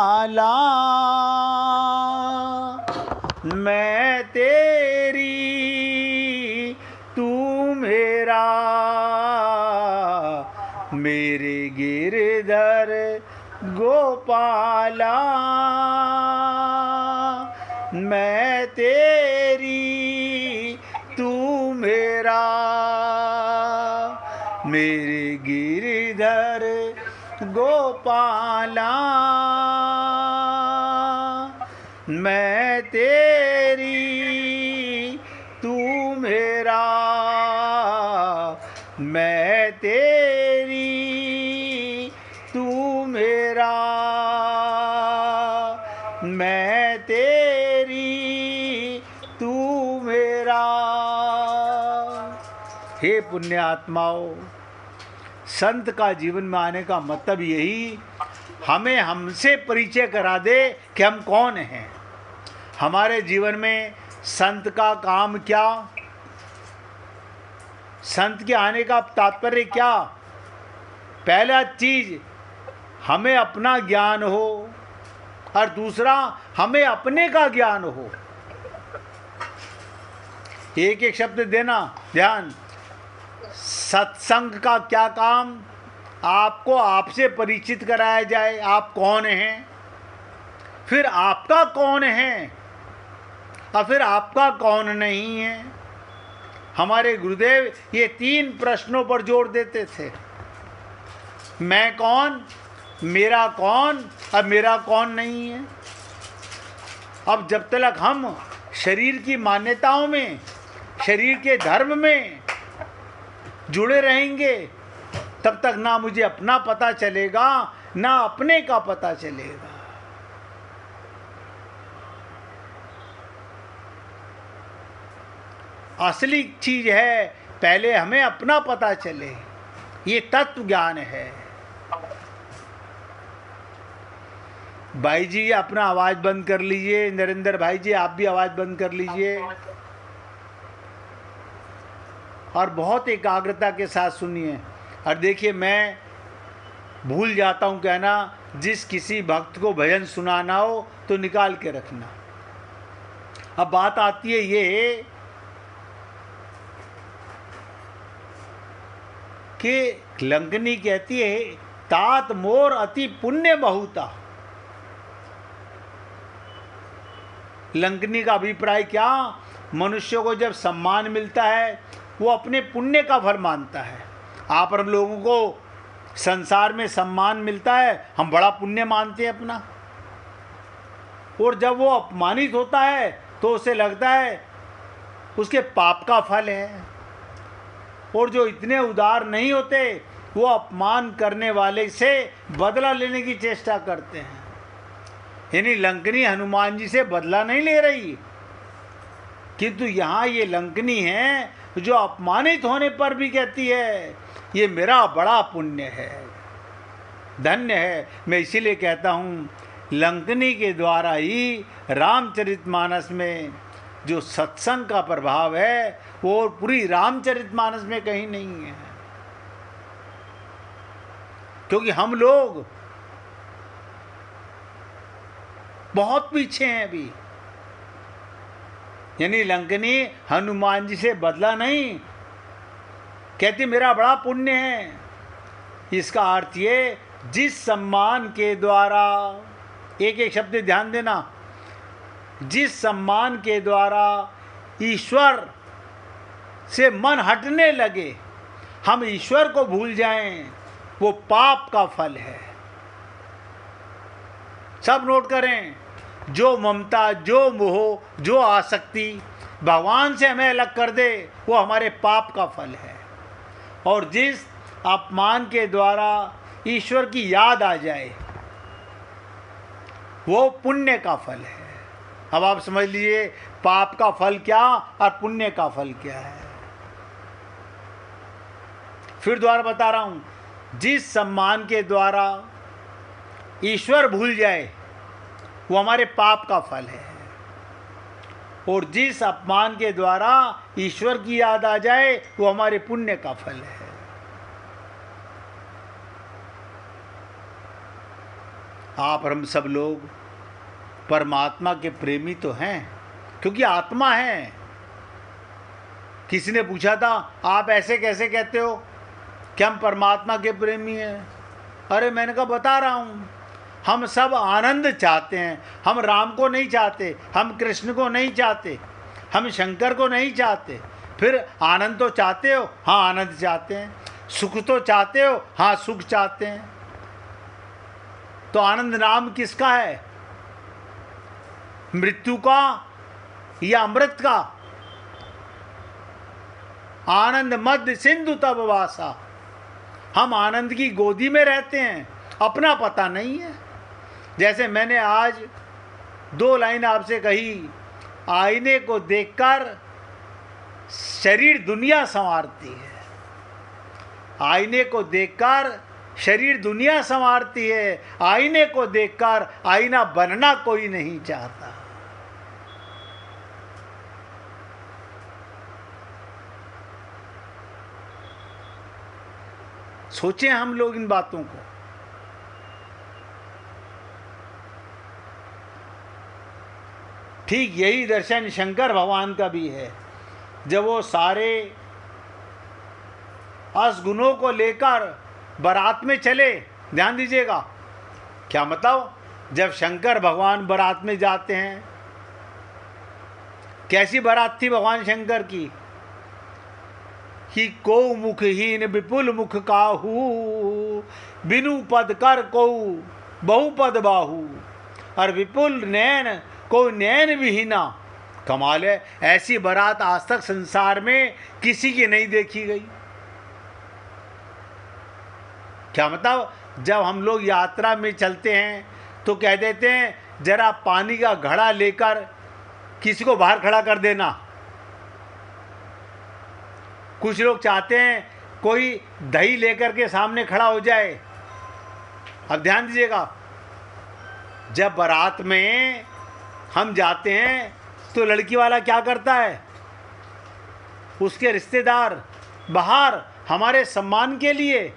आला मैं तेरी तू मेरा, मेरे गिरधर गोपाला मैं तेरी तू मेरा, मेरे गिरधर गोपाला मैं तेरी तू मेरा, मैं तेरी तू मेरा, मैं तेरी तू मेरा। हे पुण्यात्माओं, संत का जीवन में आने का मतलब यही हमें हमसे परिचय करा दे कि हम कौन हैं। हमारे जीवन में संत का काम क्या, संत के आने का तात्पर्य क्या। पहला चीज हमें अपना ज्ञान हो और दूसरा हमें अपने का ज्ञान हो। एक एक शब्द देना ध्यान। सत्संग का क्या काम, आपको आपसे परिचित कराया जाए आप कौन हैं, फिर आपका कौन है और फिर आपका कौन नहीं है। हमारे गुरुदेव ये 3 प्रश्नों पर जोर देते थे। मैं कौन, मेरा कौन और मेरा कौन नहीं है। अब जब तक हम शरीर की मान्यताओं में, शरीर के धर्म में जुड़े रहेंगे तब तक ना मुझे अपना पता चलेगा ना अपने का पता चलेगा। असली चीज है पहले हमें अपना पता चले, ये तत्व ज्ञान है। भाई जी अपना आवाज बंद कर लीजिए। नरेंद्र भाई जी आप भी आवाज बंद कर लीजिए और बहुत एकाग्रता के साथ सुनिए। और देखिए, मैं भूल जाता हूँ कहना, जिस किसी भक्त को भजन सुनाना हो तो निकाल के रखना। अब बात आती है ये कि लंकनी कहती है तात मोर अति पुण्य बहुता। लंकनी का अभिप्राय क्या, मनुष्य को जब सम्मान मिलता है वो अपने पुण्य का फल मानता है। आप हम लोगों को संसार में सम्मान मिलता है, हम बड़ा पुण्य मानते हैं अपना, और जब वो अपमानित होता है तो उसे लगता है उसके पाप का फल है। और जो इतने उदार नहीं होते वो अपमान करने वाले से बदला लेने की चेष्टा करते हैं। यानी लंकनी हनुमान जी से बदला नहीं ले रही, किंतु यहाँ ये लंकनी है जो अपमानित होने पर भी कहती है ये मेरा बड़ा पुण्य है, धन्य है। मैं इसीलिए कहता हूँ लंकनी के द्वारा ही रामचरितमानस में जो सत्संग का प्रभाव है वो पूरी रामचरितमानस में कहीं नहीं है। क्योंकि हम लोग बहुत पीछे हैं अभी। यानी लंकनी हनुमान जी से बदला नहीं, कहती मेरा बड़ा पुण्य है। इसका अर्थ ये, जिस सम्मान के द्वारा, एक एक शब्द ध्यान देना, जिस सम्मान के द्वारा ईश्वर से मन हटने लगे, हम ईश्वर को भूल जाएं, वो पाप का फल है। सब नोट करें, जो ममता, जो मोह, जो आसक्ति भगवान से हमें अलग कर दे वो हमारे पाप का फल है। और जिस अपमान के द्वारा ईश्वर की याद आ जाए वो पुण्य का फल है। अब आप समझ लीजिए पाप का फल क्या और पुण्य का फल क्या है। फिर दोबारा बता रहा हूं, जिस सम्मान के द्वारा ईश्वर भूल जाए वो हमारे पाप का फल है, और जिस अपमान के द्वारा ईश्वर की याद आ जाए वो हमारे पुण्य का फल है। आप और हम सब लोग परमात्मा के प्रेमी तो हैं, क्योंकि आत्मा है। किसी ने पूछा था आप ऐसे कैसे कहते हो कि हम परमात्मा के प्रेमी हैं? अरे मैंने कहा बता रहा हूँ, हम सब आनंद चाहते हैं। हम राम को नहीं चाहते, हम कृष्ण को नहीं चाहते, हम शंकर को नहीं चाहते। फिर आनंद तो चाहते हो? हाँ आनंद चाहते हैं। सुख तो चाहते हो? हाँ सुख चाहते हैं। तो आनंद नाम किसका है? मृत्यु का या अमृत का? आनंद मध्य सिंधु तब वासा। हम आनंद की गोदी में रहते हैं, अपना पता नहीं है। जैसे मैंने आज 2 लाइन आपसे कही, आईने को देखकर शरीर दुनिया संवारती है। आईने को देखकर शरीर दुनिया संवारती है, आईने को देखकर आईना बनना कोई नहीं चाहता। सोचें हम लोग इन बातों को। ठीक यही दर्शन शंकर भगवान का भी है। जब वो सारे असगुणों को लेकर बारात में चले, ध्यान दीजिएगा क्या मतलब, जब शंकर भगवान बारात में जाते हैं, कैसी बारात थी भगवान शंकर की कि को मुखहीन विपुल मुख काहू, बिनु पद कर को बहुपद बाहू, और विपुल नैन को नैन विहीना। कमाल है, ऐसी बारात आज तक संसार में किसी की नहीं देखी गई। क्या मतलब, जब हम लोग यात्रा में चलते हैं तो कह देते हैं जरा पानी का घड़ा लेकर किसी को बाहर खड़ा कर देना। कुछ लोग चाहते हैं कोई दही लेकर के सामने खड़ा हो जाए। अब ध्यान दीजिएगा, जब बारात में हम जाते हैं तो लड़की वाला क्या करता है, उसके रिश्तेदार बाहर हमारे सम्मान के लिए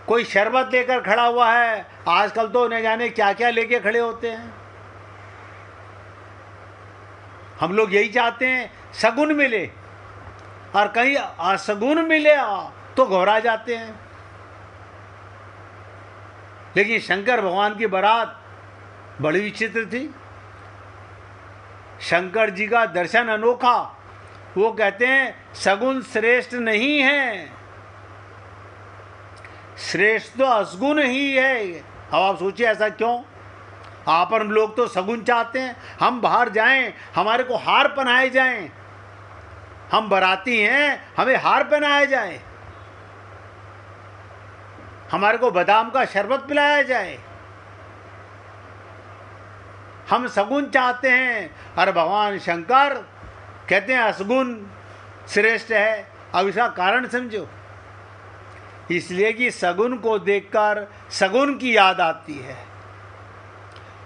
कोई शरबत लेकर खड़ा हुआ है। आजकल तो न जाने क्या क्या लेके खड़े होते हैं। हम लोग यही चाहते हैं सगुन मिले, और कहीं असगुन मिले तो घबरा जाते हैं। लेकिन शंकर भगवान की बारात बड़ी विचित्र थी। शंकर जी का दर्शन अनोखा। वो कहते हैं सगुन श्रेष्ठ नहीं है, श्रेष्ठ तो असगुन ही है। अब आप सोचिए ऐसा क्यों? आप और हम लोग तो सगुन चाहते हैं, हम बाहर जाएं, हमारे को हार पहनाए जाएं। हम बाराती हैं, हमें हार पहनाया जाए, हमारे को बादाम का शरबत पिलाया जाए। हम सगुन चाहते हैं, और भगवान शंकर कहते हैं असगुन श्रेष्ठ है। अब इसका कारण समझो, इसलिए कि सगुन को देखकर सगुन की याद आती है,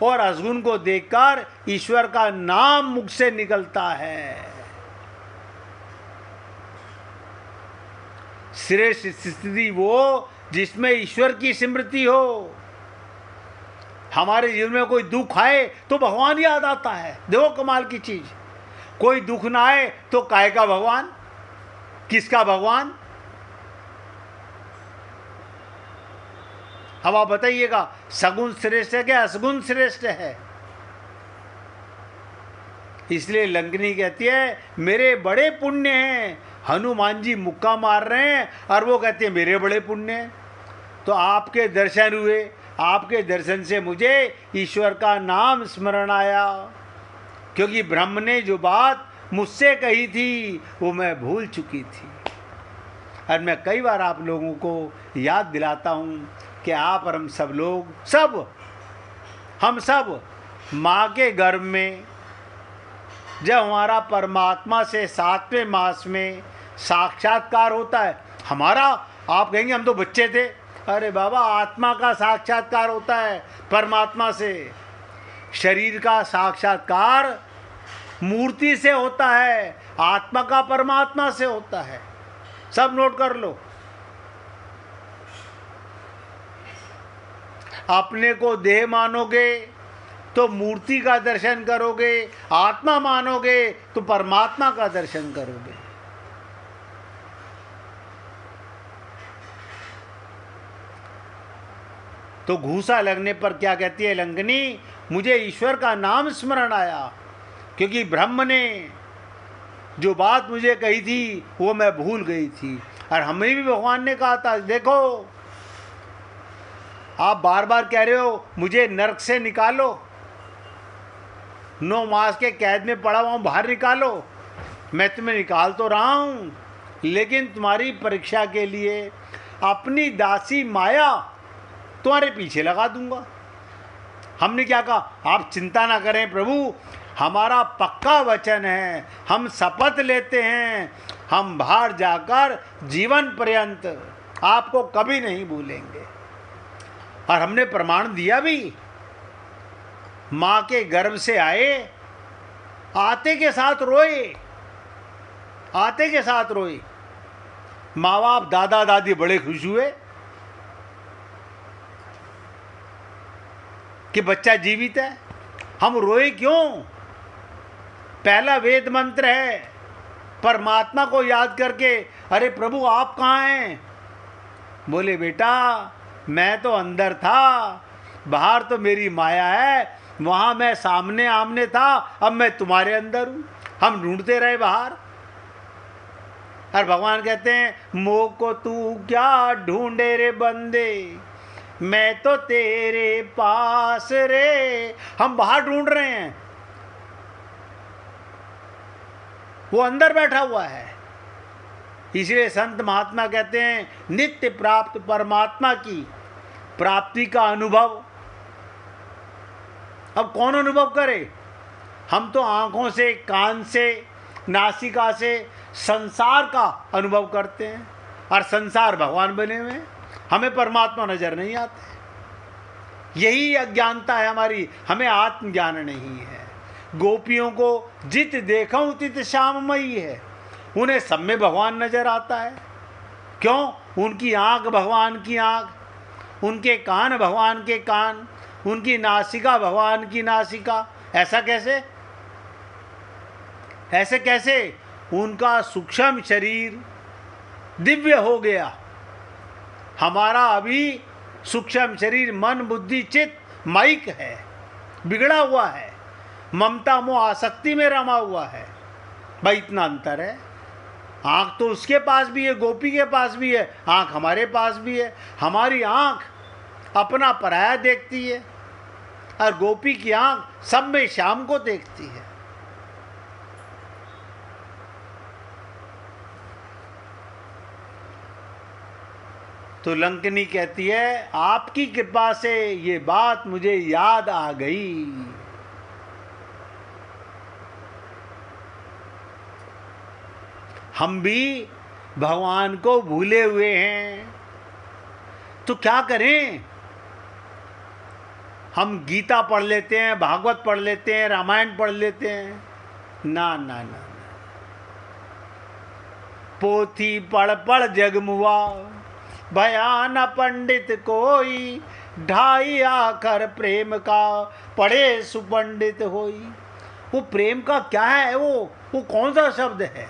और असगुन को देखकर ईश्वर का नाम मुख से निकलता है। श्रेष्ठ स्थिति वो जिसमें ईश्वर की स्मृति हो। हमारे जीवन में कोई दुख आए तो भगवान याद आता है। देखो कमाल की चीज, कोई दुख ना आए तो काय का भगवान, किसका भगवान? अब आप बताइएगा, सगुन श्रेष्ठ है क्या असगुन श्रेष्ठ है? इसलिए लंकनी कहती है मेरे बड़े पुण्य हैं। हनुमान जी मुक्का मार रहे हैं और वो कहते हैं मेरे बड़े पुण्य हैं। तो आपके दर्शन हुए, आपके दर्शन से मुझे ईश्वर का नाम स्मरण आया, क्योंकि ब्रह्म ने जो बात मुझसे कही थी वो मैं भूल चुकी थी। और मैं कई बार आप लोगों को याद दिलाता हूँ कि आप और हम सब लोग, हम सब माँ के गर्भ में जब हमारा परमात्मा से 7वें मास में साक्षात्कार होता है हमारा, आप कहेंगे हम तो बच्चे थे। अरे बाबा, आत्मा का साक्षात्कार होता है परमात्मा से। शरीर का साक्षात्कार मूर्ति से होता है, आत्मा का परमात्मा से होता है। सब नोट कर लो। अपने को देह मानोगे तो मूर्ति का दर्शन करोगे, आत्मा मानोगे तो परमात्मा का दर्शन करोगे। तो घूसा लगने पर क्या कहती है लंकनी, मुझे ईश्वर का नाम स्मरण आया, क्योंकि ब्रह्म ने जो बात मुझे कही थी वो मैं भूल गई थी। और हमें भी भगवान ने कहा था, देखो आप बार बार कह रहे हो मुझे नरक से निकालो, 9 मास के कैद में पड़ा हुआ बाहर निकालो। मैं तुम्हें निकाल तो रहा हूँ, लेकिन तुम्हारी परीक्षा के लिए अपनी दासी माया तुम्हारे पीछे लगा दूंगा। हमने क्या कहा, आप चिंता ना करें प्रभु, हमारा पक्का वचन है, हम शपथ लेते हैं, हम बाहर जाकर जीवन पर्यंत आपको कभी नहीं भूलेंगे। और हमने प्रमाण दिया भी, माँ के गर्भ से आए, आते के साथ रोए, आते के साथ रोए। माँ बाप दादा दादी बड़े खुश हुए कि बच्चा जीवित है। हम रोए क्यों? पहला वेद मंत्र है, परमात्मा को याद करके, अरे प्रभु आप कहाँ हैं? बोले बेटा मैं तो अंदर था, बाहर तो मेरी माया है, वहाँ मैं सामने आमने था, अब मैं तुम्हारे अंदर हूँ। हम ढूंढते रहे बाहर, और भगवान कहते हैं मोह को तू क्या ढूंढे रे बंदे, मैं तो तेरे पास रे। हम बाहर ढूंढ रहे हैं, वो अंदर बैठा हुआ है। इसलिए संत महात्मा कहते हैं नित्य प्राप्त परमात्मा की प्राप्ति का अनुभव अब कौन अनुभव करे? हम तो आंखों से, कान से, नासिका से संसार का अनुभव करते हैं, और संसार भगवान बने हुए हैं, हमें परमात्मा नजर नहीं आते। यही अज्ञानता है हमारी, हमें आत्मज्ञान नहीं है। गोपियों को जित देखूं तित श्याममयी है, उन्हें सब में भगवान नजर आता है। क्यों? उनकी आंख भगवान की आंख, उनके कान भगवान के कान, उनकी नासिका भगवान की नासिका। ऐसा कैसे? ऐसे कैसे? उनका सूक्ष्म शरीर दिव्य हो गया, हमारा अभी सूक्ष्म शरीर मन बुद्धि चित्त माइक है, बिगड़ा हुआ है, ममता मोह आसक्ति में रमा हुआ है। भाई इतना अंतर है। आंख तो उसके पास भी है, गोपी के पास भी है, आंख हमारे पास भी है। हमारी आंख अपना पराया देखती है, और गोपी की आंख सब में श्याम को देखती है। तो लंकनी कहती है आपकी कृपा से ये बात मुझे याद आ गई। हम भी भगवान को भूले हुए हैं, तो क्या करें? हम गीता पढ़ लेते हैं, भागवत पढ़ लेते हैं, रामायण पढ़ लेते हैं। ना ना ना, पोथी पढ़ पढ़ जगमुआ, भयान पंडित कोई, ढाई आखर प्रेम का, पढ़े सुपंडित होई। वो प्रेम का क्या है? वो कौन सा शब्द है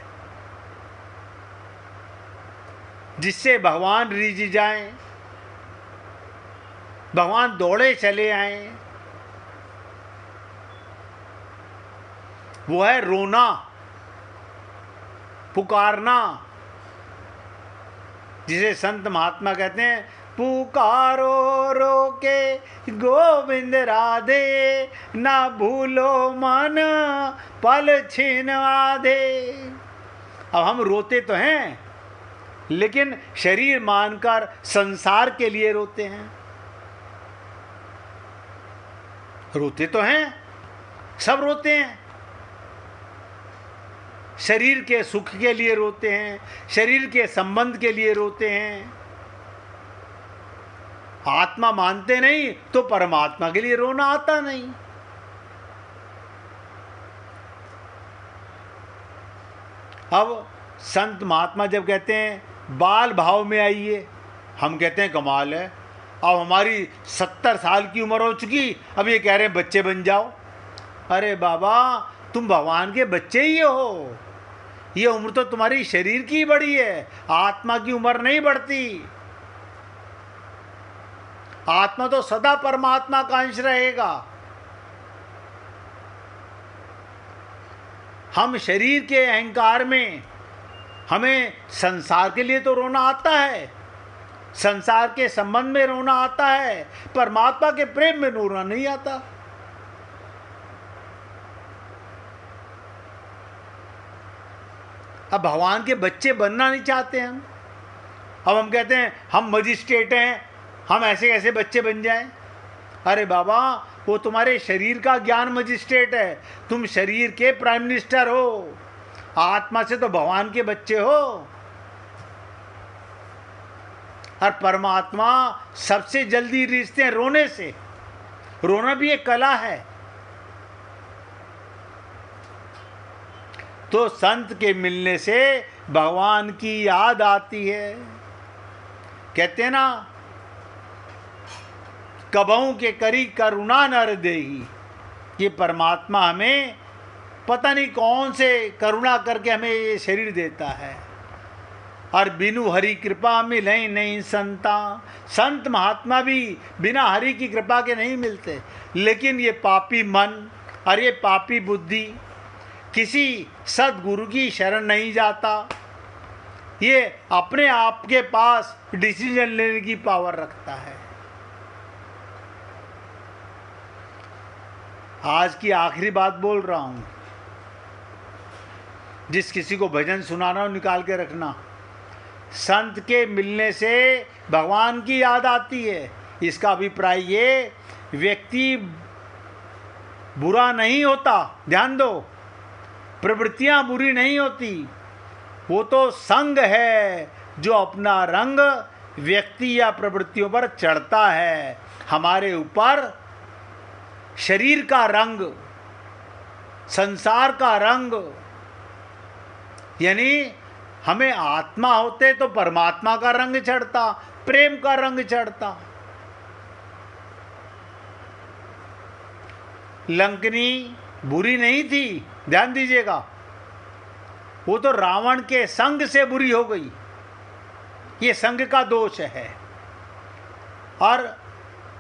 जिससे भगवान रिझ जाएं, भगवान दौड़े चले आए? वो है रोना, पुकारना, जिसे संत महात्मा कहते हैं पुकारो रो के गोविंद राधे, ना भूलो मन पल छिन आधे। अब हम रोते तो हैं, लेकिन शरीर मानकर संसार के लिए रोते हैं। रोते तो हैं, सब रोते हैं, शरीर के सुख के लिए रोते हैं, शरीर के संबंध के लिए रोते हैं। आत्मा मानते नहीं तो परमात्मा के लिए रोना आता नहीं। अब संत महात्मा जब कहते हैं बाल भाव में आइए, हम कहते हैं कमाल है, अब हमारी 70 साल की उम्र हो चुकी, अब ये कह रहे हैं बच्चे बन जाओ। अरे बाबा, तुम भगवान के बच्चे ही हो। ये उम्र तो तुम्हारी शरीर की बड़ी है, आत्मा की उम्र नहीं बढ़ती। आत्मा तो सदा परमात्मा का अंश रहेगा। हम शरीर के अहंकार में, हमें संसार के लिए तो रोना आता है, संसार के संबंध में रोना आता है, परमात्मा के प्रेम में रोना नहीं आता। अब भगवान के बच्चे बनना नहीं चाहते हम। अब हम कहते हैं हम मजिस्ट्रेट हैं, हम ऐसे कैसे बच्चे बन जाएं। अरे बाबा, वो तुम्हारे शरीर का ज्ञान मजिस्ट्रेट है, तुम शरीर के प्राइम मिनिस्टर हो, आत्मा से तो भगवान के बच्चे हो। और परमात्मा सबसे जल्दी रिश्ते हैं रोने से। रोना भी एक कला है। तो संत के मिलने से भगवान की याद आती है। कहते हैं ना, कबहू के करी करुणा नर देही। ये परमात्मा हमें पता नहीं कौन से करुणा करके हमें ये शरीर देता है। और बिनु हरि कृपा मिले नहीं संता। संत महात्मा भी बिना हरि की कृपा के नहीं मिलते। लेकिन ये पापी मन और ये पापी बुद्धि किसी सदगुरु की शरण नहीं जाता। ये अपने आप के पास डिसीजन लेने की पावर रखता है। आज की आखिरी बात बोल रहा हूं, जिस किसी को भजन सुनाना हो निकाल के रखना। संत के मिलने से भगवान की याद आती है। इसका अभिप्राय ये, व्यक्ति बुरा नहीं होता, ध्यान दो, प्रवृत्तियां बुरी नहीं होती, वो तो संग है जो अपना रंग व्यक्ति या प्रवृत्तियों पर चढ़ता है। हमारे ऊपर शरीर का रंग, संसार का रंग, यानी हमें आत्मा होते तो परमात्मा का रंग चढ़ता, प्रेम का रंग चढ़ता। लंकनी बुरी नहीं थी, ध्यान दीजिएगा, वो तो रावण के संग से बुरी हो गई। ये संग का दोष है। और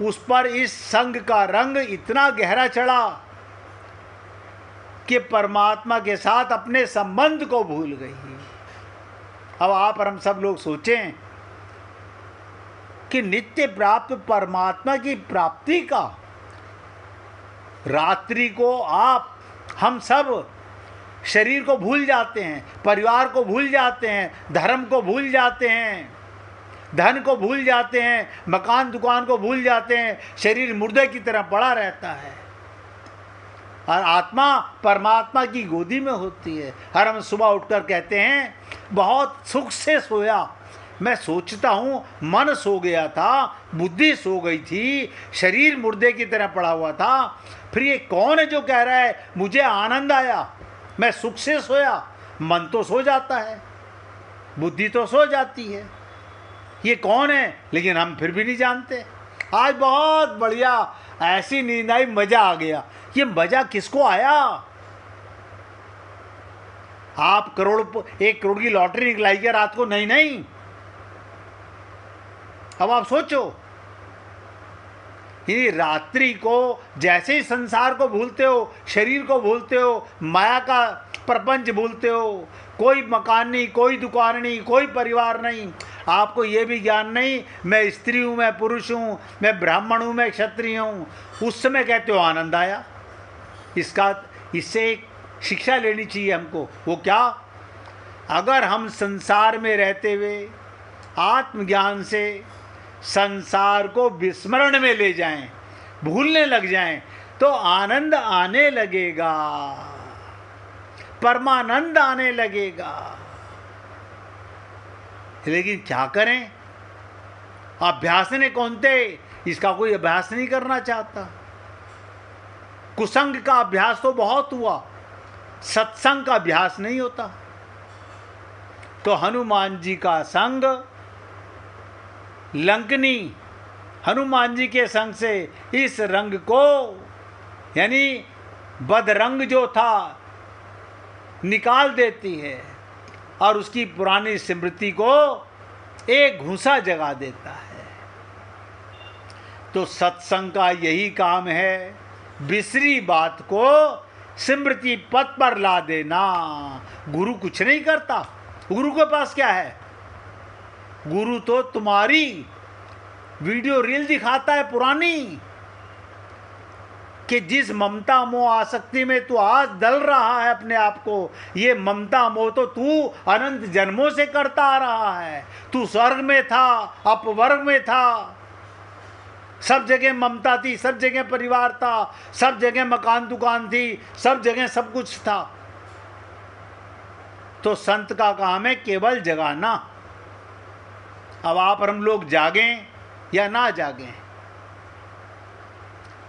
उस पर इस संग का रंग इतना गहरा चढ़ा कि परमात्मा के साथ अपने संबंध को भूल गई। अब आप और हम सब लोग सोचें कि नित्य प्राप्त परमात्मा की प्राप्ति का रात्रि को आप हम सब शरीर को भूल जाते हैं, परिवार को भूल जाते हैं, धर्म को भूल जाते हैं, धन को भूल जाते हैं, मकान दुकान को भूल जाते हैं, शरीर मुर्दे की तरह पड़ा रहता है और आत्मा परमात्मा की गोदी में होती है। हर हम सुबह उठकर कहते हैं बहुत सुख से सोया। मैं सोचता हूँ मन सो गया था, बुद्धि सो गई थी, शरीर मुर्दे की तरह पड़ा हुआ था, फिर ये कौन है जो कह रहा है मुझे आनंद आया, मैं सुख से सोया। मन तो सो जाता है, बुद्धि तो सो जाती है, ये कौन है? लेकिन हम फिर भी नहीं जानते। आज बहुत बढ़िया ऐसी नींद आई, मजा आ गया। ये मजा किसको आया? आप 1 करोड़ की लॉटरी निकलाई क्या रात को? नहीं नहीं। अब आप सोचो, ये रात्रि को जैसे ही संसार को भूलते हो, शरीर को भूलते हो, माया का प्रपंच भूलते हो, कोई मकान नहीं, कोई दुकान नहीं, कोई परिवार नहीं, आपको ये भी ज्ञान नहीं मैं स्त्री हूँ, मैं पुरुष हूँ, मैं ब्राह्मण हूँ, मैं क्षत्रिय हूँ, उस समय कहते हो आनंद आया। इससे एक शिक्षा लेनी चाहिए हमको। वो क्या? अगर हम संसार में रहते हुए आत्मज्ञान से संसार को विस्मरण में ले जाएं, भूलने लग जाएं, तो आनंद आने लगेगा, परमानंद आने लगेगा। लेकिन क्या करें? अभ्यास ने कौन थे? इसका कोई अभ्यास नहीं करना चाहता। कुसंग का अभ्यास तो बहुत हुआ, सत्संग का अभ्यास नहीं होता। तो हनुमान जी का संग लंकनी हनुमान जी के संग से इस रंग को, यानी बदरंग जो था, निकाल देती है और उसकी पुरानी स्मृति को एक घूंसा जगा देता है। तो सत्संग का यही काम है, बिसरी बात को स्मृति पथ पर ला देना। गुरु कुछ नहीं करता, गुरु के पास क्या है? गुरु तो तुम्हारी वीडियो रील दिखाता है पुरानी, कि जिस ममता मोह आसक्ति में तू आज दल रहा है अपने आप को, ये ममता मोह तो तू अनंत जन्मों से करता आ रहा है। तू स्वर्ग में था, अपवर्ग में था, सब जगह ममता थी, सब जगह परिवार था, सब जगह मकान दुकान थी, सब जगह सब कुछ था। तो संत का काम है केवल जगाना। अब आप और हम लोग जागें या ना जागें,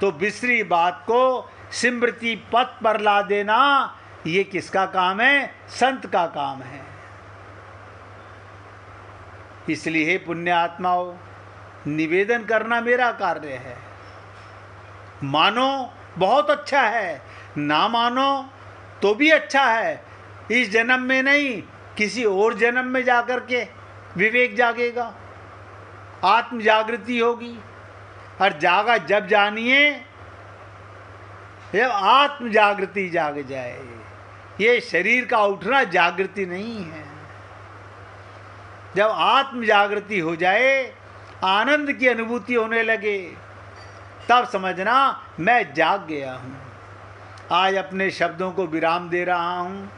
तो बिसरी बात को स्मृति पथ पर ला देना, ये किसका काम है? संत का काम है। इसलिए पुण्य आत्माओं, निवेदन करना मेरा कार्य है। मानो बहुत अच्छा है, ना मानो तो भी अच्छा है। इस जन्म में नहीं, किसी और जन्म में जाकर के विवेक जागेगा, आत्म जागृति होगी। और जागा जब जानिए जब आत्म जागृति जाग जाए। ये शरीर का उठना जागृति नहीं है। जब आत्म जागृति हो जाए, आनंद की अनुभूति होने लगे, तब समझना मैं जाग गया हूँ। आज अपने शब्दों को विराम दे रहा हूँ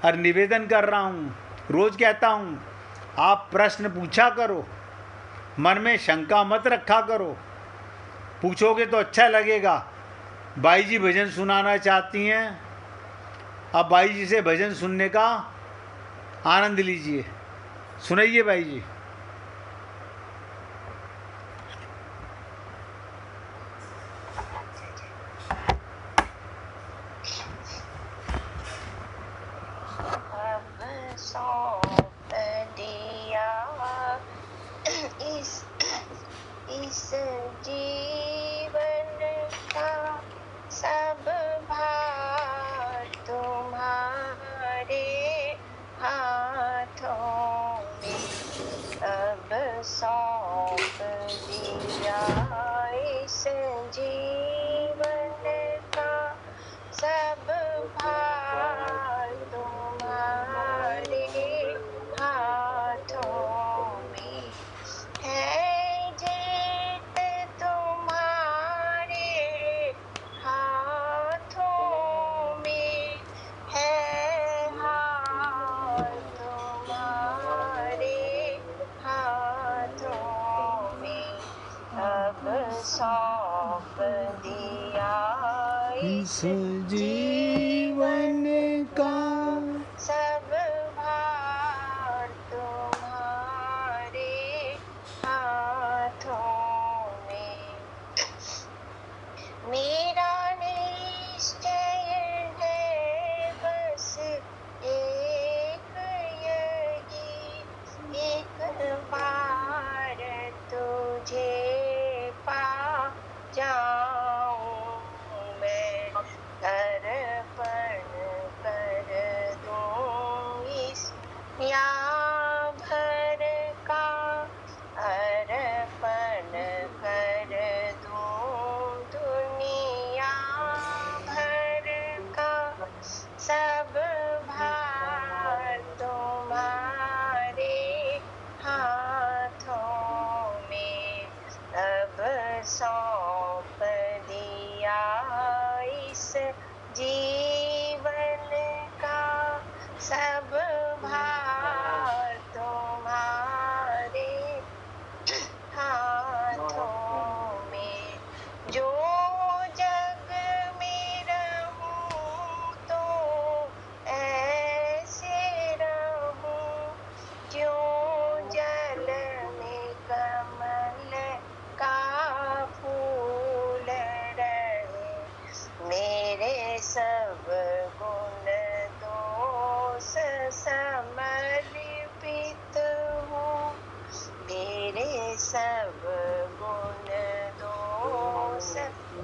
और निवेदन कर रहा हूँ। रोज कहता हूँ, आप प्रश्न पूछा करो, मन में शंका मत रखा करो। पूछोगे तो अच्छा लगेगा। बाई जी भजन सुनाना चाहती हैं, अब बाई जी से भजन सुनने का आनंद लीजिए। सुनाइए बाई जी। इस जीवन का सब भार तुम्हारे हाथों में अब सौंप दिया। इस जीवन का सब भार तुम्हारे हाथों में है। सौंप दिया इस जीवन का सब भार तुम्हारे हाथों में। मेरा निश्चय है बस एक यही, एक बार तुझे जाऊं मैं, अर्पण कर दूं इस या भर का, अर्पण कर दूं दुनिया भर का सब भार तुम्हारे हाथों में अब सौंप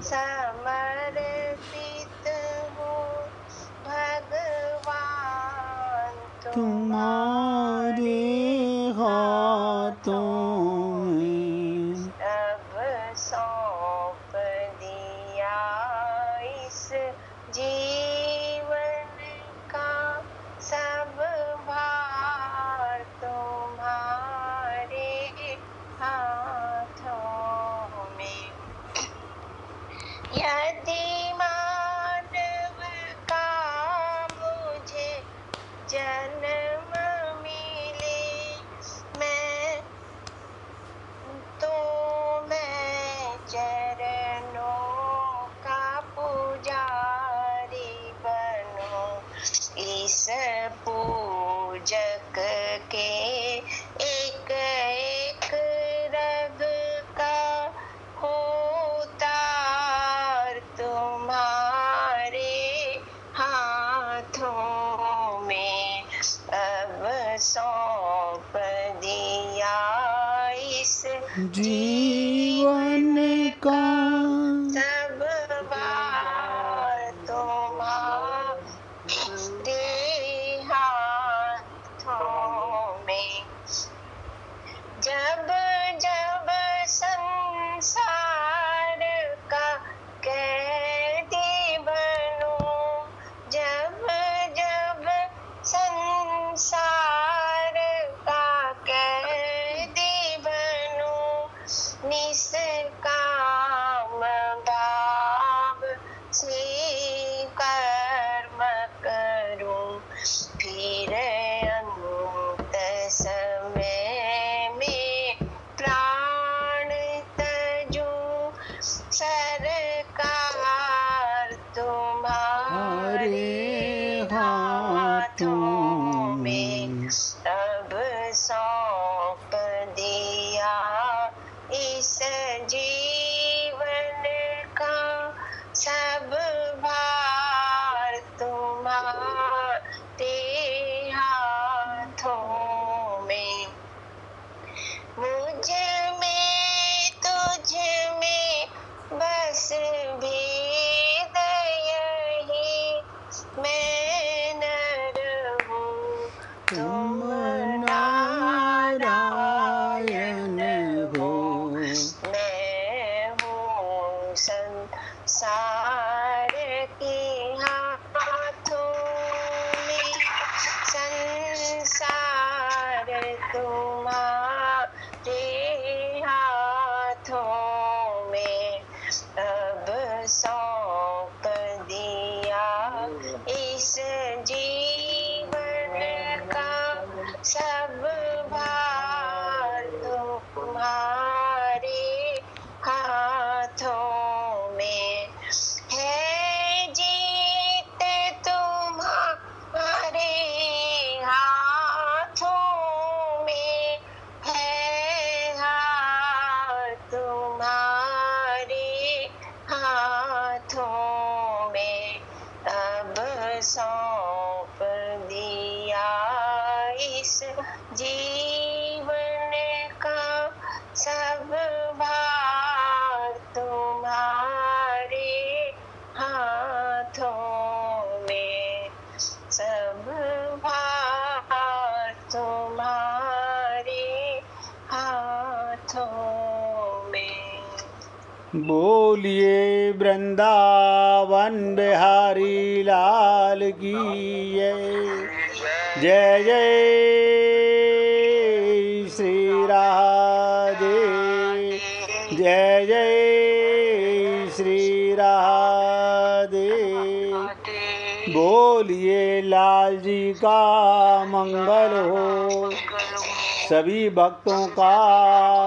समर्पित हूँ भगवान तुम्हारे हाथों में। अब सौंप दिया इस जीवन का सब भार तुम्हारे हाथों में। यदि मानव का मुझे जन्म मिले मैं चरणों का पुजारी बनूं। इस पूजक के एक एक रग का होतार तुम्हारे हाथों में। अब सौंप दिया इस जीवन का सब भार तुम्हारे हाथों में। जब जब संसार का कैदी बनूं, जब जब संसार का कैदी बनूं, निष्काम भाव से कर्म करूं। फिर अंत समय में प्राण तजूं। सरकार तुम्हारे हाथों में। अब सौंप दिया इस जीवन का सब भार तुम्हारे हाथों में। मुझ में तुझ में बस भेद यही, मैं नर हूँ तुम नारायण हो। मैं हूँ संसार के हाथों में, संसार तुम्हारे हाथों में। अब सौंप दिया इस जीवन का सब भार तुम्हारे हाथों में। है जीत तुम्हारे हाथों में, है हार तुम्हारे हाथों में। अब सौंप दिया इस जीवन का सब भार तुम्हारे हाथों में। सब भार तुम्हारे हाथों में। बोलिए वृंदावन बिहारी लाल की जय जय श्री राधे, जय जय श्री राधे। बोलिए लाल जी का मंगल हो, सभी भक्तों का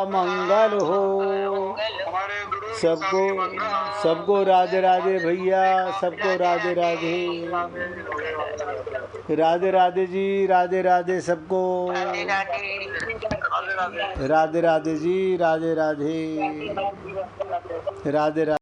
मंगल हो। सबको राधे राधे भैया, सबको राधे राधे। राधे राधे जी, राधे राधे सबको। राधे राधे जी, राधे राधे। राधे राधे।